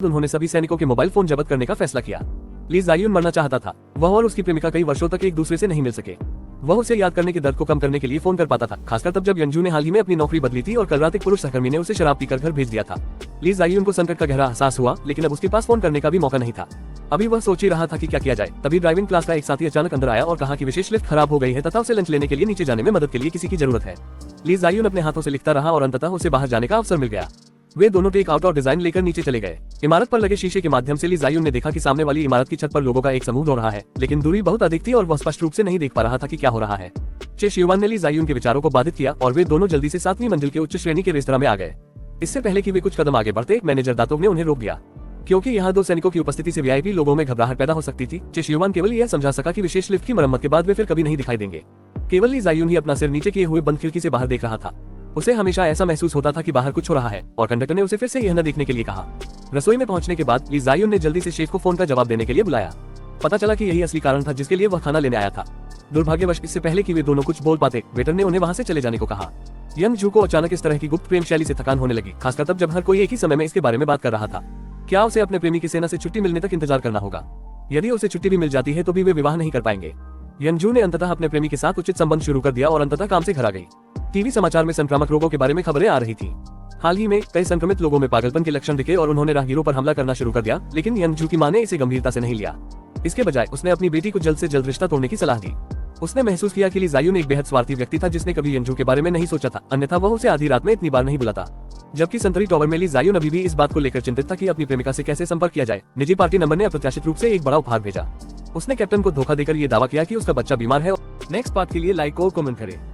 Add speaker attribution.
Speaker 1: उन्होंने सभी सैनिकों के मोबाइल फोन जब्त करने का फैसला किया। ली जायुन मरना चाहता था। वह और उसकी प्रेमिका कई वर्षों तक एक दूसरे से नहीं मिल सके। वह उसे याद करने के दर्द को कम करने के लिए फोन कर पाता था, खासकर तब जब यंजू ने हाल ही में अपनी नौकरी बदली थी और कल रात एक पुरुष सहकर्मी ने उसे शराब पीकर घर भेज दिया था। ली जायुन को संकट का गहरा एहसास हुआ, लेकिन अब उसके पास फोन करने का भी मौका नहीं था। अभी वह सोच ही रहा था कि क्या किया जाए, तभी ड्राइविंग क्लास का एक साथी अचानक अंदर आया और कहा कि विशेष लिफ्ट खराब हो गई है तथा उसे लंच लेने के लिए नीचे जाने में मदद के लिए किसी की जरूरत है। ली जायुन अपने हाथों से लिखता रहा और अंततः उसे बाहर जाने का अवसर मिल गया। वे दोनों टेक आउट और डिजाइन लेकर नीचे चले गए। इमारत पर लगे शीशे के माध्यम से ली जायुन ने देखा कि सामने वाली इमारत की छत पर लोगों का एक समूह दौड़ रहा है, लेकिन दूरी बहुत अधिक थी और वह स्पष्ट रूप से नहीं देख पा रहा था कि क्या हो रहा है। चे शियुआन ने ली जायुन के विचारों को बाधित किया और वे दोनों जल्दी से 7वीं मंजिल के उच्च श्रेणी के रेस्तरां में आ गए। इससे पहले कि वे कुछ कदम आगे बढ़ते, मैनेजर दातोग ने उन्हें रोक दिया, क्योंकि यहाँ 2 सैनिकों की उपस्थिति से वीआईपी लोगों में घबराहट पैदा हो सकती थी। चे शियुआन केवल यह समझा सका कि विशेष लिफ्ट की मरम्मत के बाद वे फिर कभी नहीं दिखाई देंगे। केवल ली जायुन ही अपना सिर नीचे किए हुए बंद खिड़की से बाहर देख रहा था। उसे हमेशा ऐसा महसूस होता था कि बाहर कुछ हो रहा है और कंडक्टर ने उसे फिर से यह न देखने के लिए कहा। रसोई में पहुंचने के बाद ली जायुन ने जल्दी से शेफ को फोन का जवाब देने के लिए बुलाया। पता चला कि यही असली कारण था जिसके लिए वह खाना लेने आया था। दुर्भाग्यवश इससे पहले कि वे दोनों कुछ बोल पाते, वेटर ने उन्हें वहां से चले जाने को कहा। यंग-जू को अचानक इस तरह की गुप्त प्रेम शैली से थकान होने लगी, खासकर तब जब हर कोई एक ही समय में इसके बारे में बात कर रहा था। क्या उसे अपने प्रेमी की सेना से छुट्टी मिलने तक इंतजार करना होगा? यदि उसे छुट्टी भी मिल जाती है तो भी वे विवाह नहीं कर पाएंगे। यंग-जू ने अंततः अपने प्रेमी के साथ उचित संबंध शुरू कर दिया और अंततः काम से घर आ गई। टीवी समाचार में संक्रामक रोगों के बारे में खबरें आ रही थी। हाल ही में कई संक्रमित लोगों में पागलपन के लक्षण दिखे और उन्होंने राहगीरों पर हमला करना शुरू कर दिया, लेकिन यंग-जू की मां ने इसे गंभीरता से नहीं लिया। इसके बजाय उसने अपनी बेटी को जल्द से जल्द रिश्ता तोड़ने की सलाह दी। उसने महसूस किया कि ली जायुन एक बेहद स्वार्थी व्यक्ति था जिसने कभी यंग-जू के बारे में नहीं सोचा था, अन्यथा वह उसे आधी रात में इतनी बार नहीं बुलाता। जबकि संतरी टॉवर में ली जायुन अभी भी इस बात को लेकर चिंतित था कि अपनी प्रेमिका से कैसे संपर्क किया जाए। निजी पार्टी नंबर ने अप्रत्याशित रूप से एक बड़ा उपहार भेजा। उसने कैप्टन को धोखा देकर ये दावा किया कि उसका बच्चा बीमार है। नेक्स्ट पार्ट के लिए लाइक और कमेंट करें।